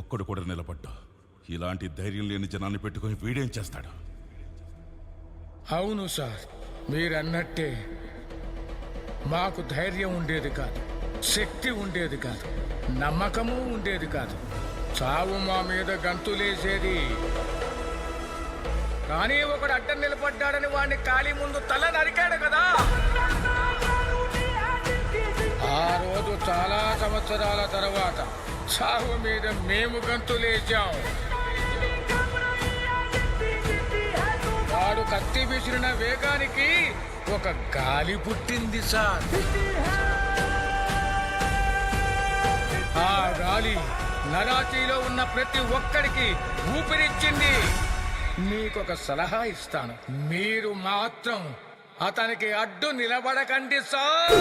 ఒక్కడు కూడా నిలబడ్డా. ఇలాంటి ధైర్యం లేని జనాన్ని పెట్టుకుని వీడేం చేస్తాడు? అవును సార్, మీరన్నట్టే మాకు ధైర్యం ఉండేది కాదు, శక్తి ఉండేది కాదు, నమ్మకము ఉండేది కాదు. చావు మా మీద గంతులేసేది. కానీ ఒకడు అడ్డం నిలబడ్డాడని వాడిని ఖాళీ ముందు తల నరికాడు కదా. ఆ రోజు చాలా సంవత్సరాల తర్వాత చావు మీద మేము గంతులేసాం. వాడు కత్తి విసిరిన వేగానికి ఒక గాలి పుట్టింది సార్. ఆ గాలి నరాతీలో ఉన్న ప్రతి ఒక్కడికి ఊపిరిచ్చింది. మీకొక సలహా ఇస్తాను, మీరు మాత్రం అతనికి అడ్డు నిలబడకండి సార్.